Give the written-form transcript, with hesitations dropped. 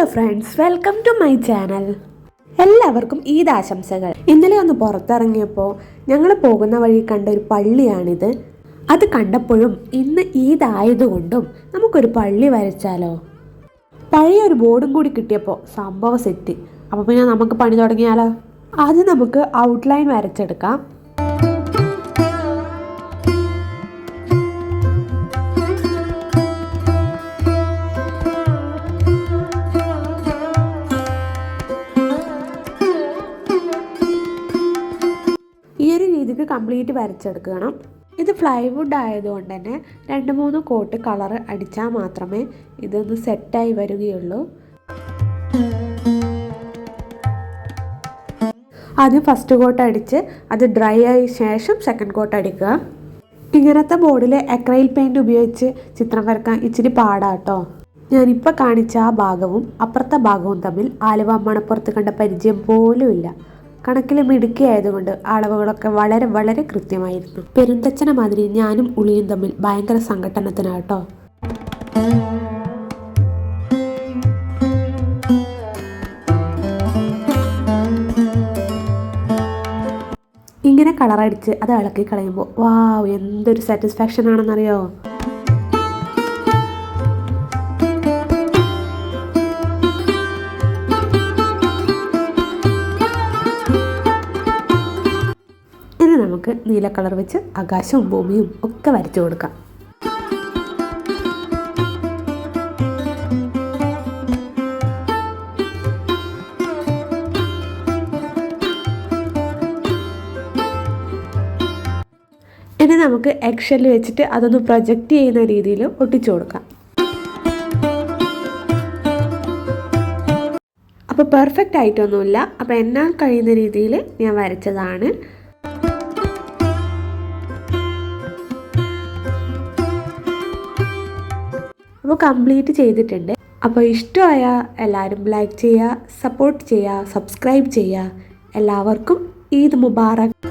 Hello friends, welcome to my channel. എല്ലാവർക്കും ഈദ് ആശംസകൾ. ഇന്നലെ ഒന്ന് പുറത്തിറങ്ങിയപ്പോൾ ഞങ്ങൾ പോകുന്ന വഴി കണ്ട ഒരു പള്ളിയാണിത്. അത് കണ്ടപ്പോഴും ഇന്ന് ഈദ് ആയതുകൊണ്ടും നമുക്കൊരു പള്ളി വരച്ചാലോ? പഴയൊരു ബോർഡും കൂടി കിട്ടിയപ്പോൾ സംഭവം സെറ്റ്. അപ്പോൾ പിന്നെ നമുക്ക് പണി തുടങ്ങിയാലോ? ആദ്യം നമുക്ക് ഔട്ട്ലൈൻ വരച്ചെടുക്കാം. ഈ ഒരു രീതിക്ക് കംപ്ലീറ്റ് വരച്ചെടുക്കണം. ഇത് ഫ്ലൈവുഡ് ആയതുകൊണ്ട് തന്നെ 2-3 കോട്ട് കളർ അടിച്ചാൽ മാത്രമേ ഇതൊന്ന് സെറ്റായി വരികയുള്ളൂ. ആദ്യം ഫസ്റ്റ് കോട്ട് അടിച്ച് അത് ഡ്രൈ ആയ ശേഷം സെക്കൻഡ് കോട്ട് അടിക്കുക. ഇങ്ങനത്തെ ബോർഡിൽ അക്രൈൽ പെയിൻറ് ഉപയോഗിച്ച് ചിത്രം വരക്കാൻ ഇച്ചിരി പാടാട്ടോ. ഞാനിപ്പോൾ കാണിച്ച ആ ഭാഗവും അപ്പുറത്തെ ഭാഗവും തമ്മിൽ ആലുവ മണപ്പുറത്ത് കണ്ട പരിചയം പോലുമില്ല. കണക്കിൽ മിടുക്കിയായതുകൊണ്ട് അളവുകളൊക്കെ വളരെ വളരെ കൃത്യമായിരുന്നു. പെരുന്തച്ഛനെ മാതിരി ഞാനും ഉളിയും തമ്മിൽ ഭയങ്കര സംഘട്ടനത്തിനാട്ടോ. ഇങ്ങനെ കളറടിച്ച് അത് ഇളക്കി കളയുമ്പോൾ വാവ്, എന്തൊരു സാറ്റിസ്ഫാക്ഷൻ ആണെന്നറിയോ. ഇനി നമുക്ക് നീല കളർ വെച്ച് ആകാശവും ഭൂമിയും ഒക്കെ വരച്ചു കൊടുക്കാം. ഇനി നമുക്ക് എക്സെൽ വെച്ചിട്ട് അതൊന്ന് പ്രൊജക്റ്റ് ചെയ്യുന്ന രീതിയിൽ ഒട്ടിച്ചു കൊടുക്കാം. അപ്പോൾ പെർഫെക്റ്റ് ആയിട്ടൊന്നുമില്ല, അപ്പോൾ എന്നാൽ കഴിയുന്ന രീതിയിൽ ഞാൻ വരച്ചതാണ്. അപ്പോൾ കംപ്ലീറ്റ് ചെയ്തിട്ടുണ്ട്. അപ്പോൾ ഇഷ്ടമായ എല്ലാവരും ലൈക്ക് ചെയ്യുക, സപ്പോർട്ട് ചെയ്യുക, സബ്സ്ക്രൈബ് ചെയ്യുക. എല്ലാവർക്കും ഈദ് മുബാറക്.